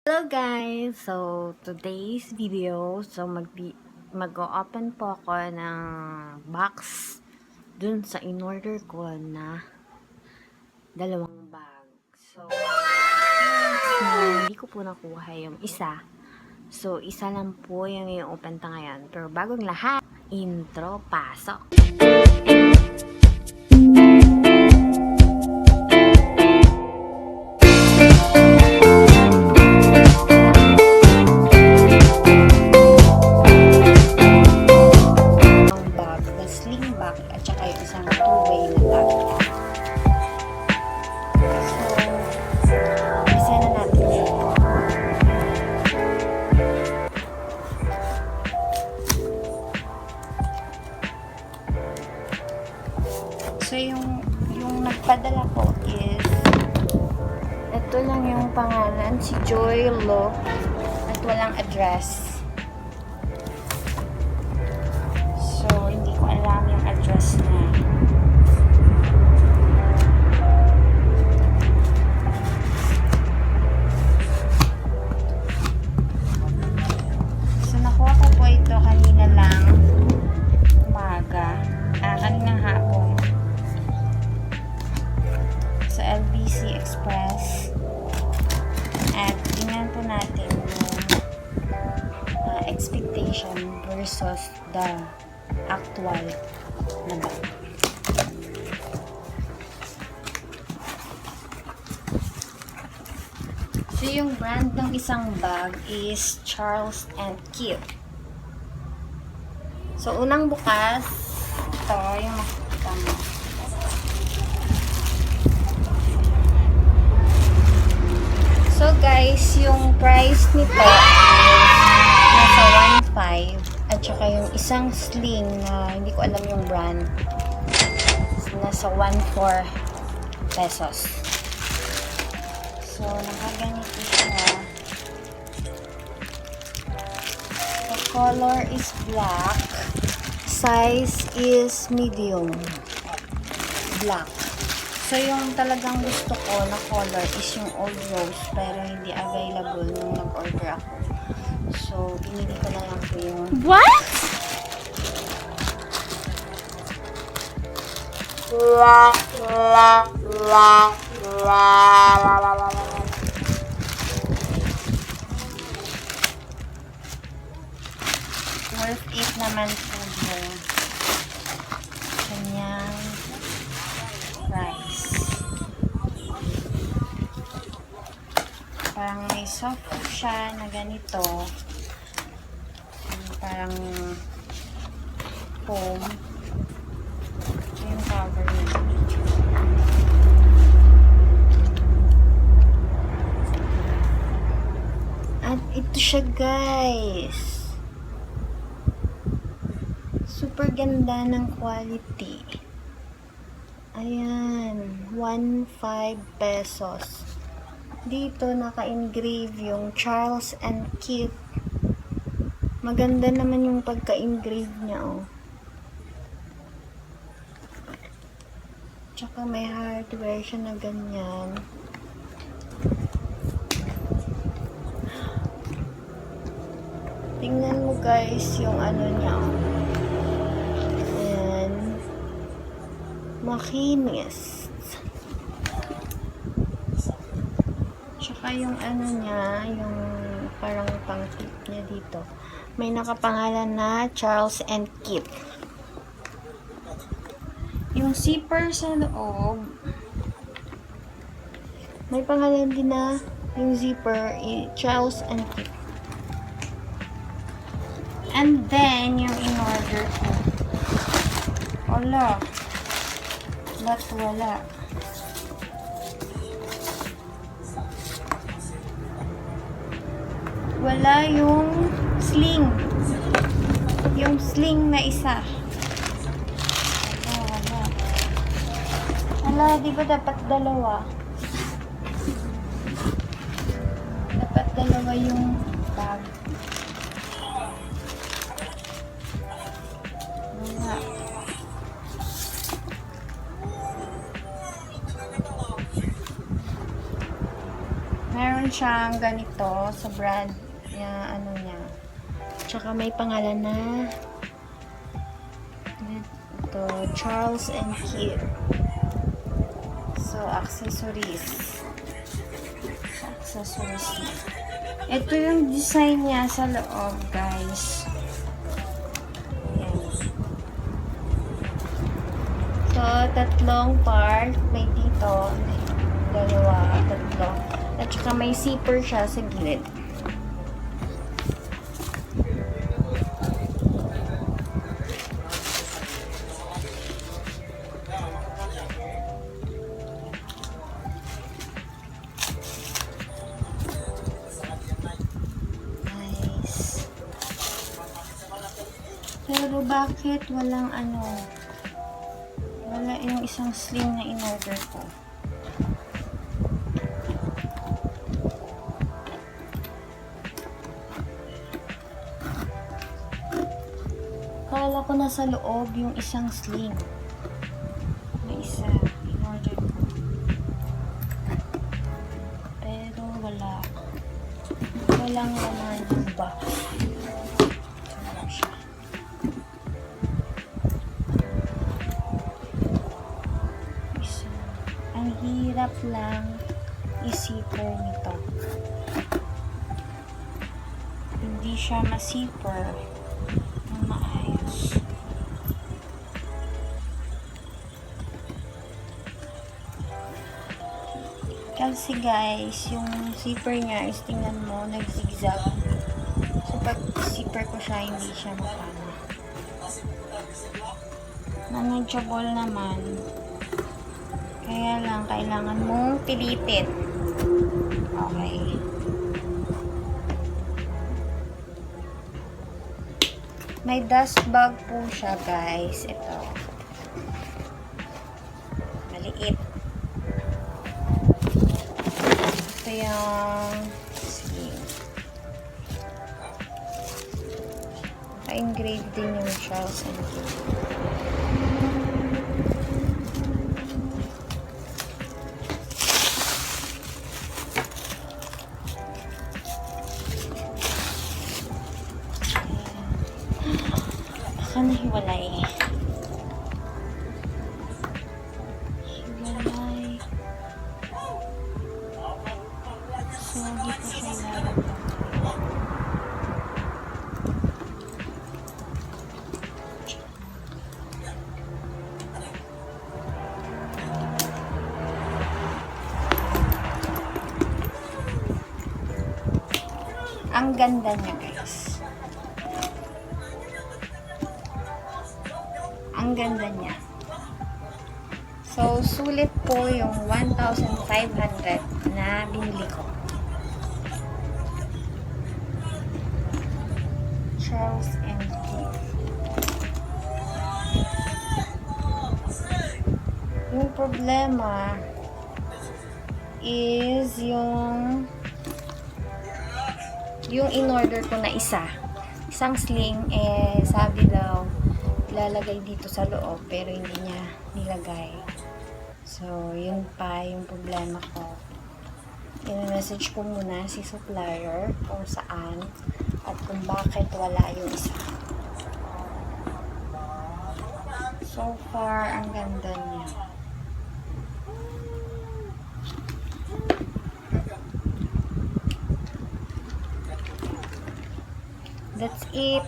Hello guys! So, today's video, mag-o-open po ako ng box dun sa in-order ko na dalawang bag. So, hindi ko po nakuha yung isa. So, isa lang po yung i-open ta ngayon. Pero bagong lahat, intro, pasok! At saka yung isang two-way na tag. So, isa na natin yun. So, yung nagpadala ko is ito lang yung pangalan, si Joy Lo, at walang address. So, hindi ko alam yung address niya. So, nakuha ko po ito kanina lang umaga. Kaninang hapon. Sa LBC Express. At tingnan po natin yung expectation versus the actual na bag. So, yung brand ng isang bag is Charles & Keith. So, unang bukas, ito yung makikita mo. So, guys, yung price nito is nasa 1.5. At saka yung isang sling na hindi ko alam yung brand, nasa 1.4 pesos. So, nakaganito siya. The color is black. Size is medium. Black. So, yung talagang gusto ko na color is yung old rose, pero hindi available nung nag-order ako. So, pinili ko na lang po yung... What? Worth it naman po yung kanyang price. Parang may soft siya na ganito. Parang foam. Ito yung cover niya. At ito siya, guys. Super ganda ng quality. Ayan. 1.5 pesos. Dito naka-engrave yung Charles & Keith. Maganda naman yung pagka-engrave niya, oh. Tsaka may hardware siya na ganyan. Tingnan mo, guys, yung ano niya, oh. Ayan. Makinis. Tsaka yung ano niya, yung parang pang-tip niya dito. May nakapangalan na Charles & Keith. Yung zipper sa loob, may pangalan din na yung zipper, Charles & Keith. And then, yung in-order ko. Wala. Ba't wala? Wala yung sling. Yung sling na isa. Wala. Wala, di ba dapat dalawa? Dapat dalawa yung bag. Wala. siyang ganito sa brand niya, ano niya. Tsaka may pangalan na ito, Charles and Keith. So, accessories. Niya. Ito yung design niya sa loob, guys. Ayan. So, tatlong part. May dito. Dalawa, tatlo. At saka may zipper siya sa gilid. Pero bakit walang ano? Wala yung isang sling na in-order ko. Kala ko nasa loob yung isang sling. May isa in-order ko. Pero wala. Walang laman yung box. Ang hirap lang i-zipper nito. Hindi siya ma-zipper ng maayos. Kasi guys, yung zipper niya is tingnan mo, nag-zigzag. So pag zipper ko siya, hindi siya mapana. Manageable naman. Kaya lang, kailangan mong pilitin. Okay. May dust bag po siya, guys. Ito. Maliit. Ito yung sling. Naka-engrave din yung Charles and Keith. Hiwalay. So, hindi po siya ilalagay. Ang ganda niya, guys. Ang ganda niya. So, sulit po yung 1,500 na binili ko. Charles and Keith. Yung problema is yung in-order ko na isang sling, sabi daw ilalagay dito sa loob, pero hindi niya nilagay. So, yun pa yung problema ko. I-message ko muna si supplier kung saan at kung bakit wala yung isa. So far, ang ganda niya. That's it.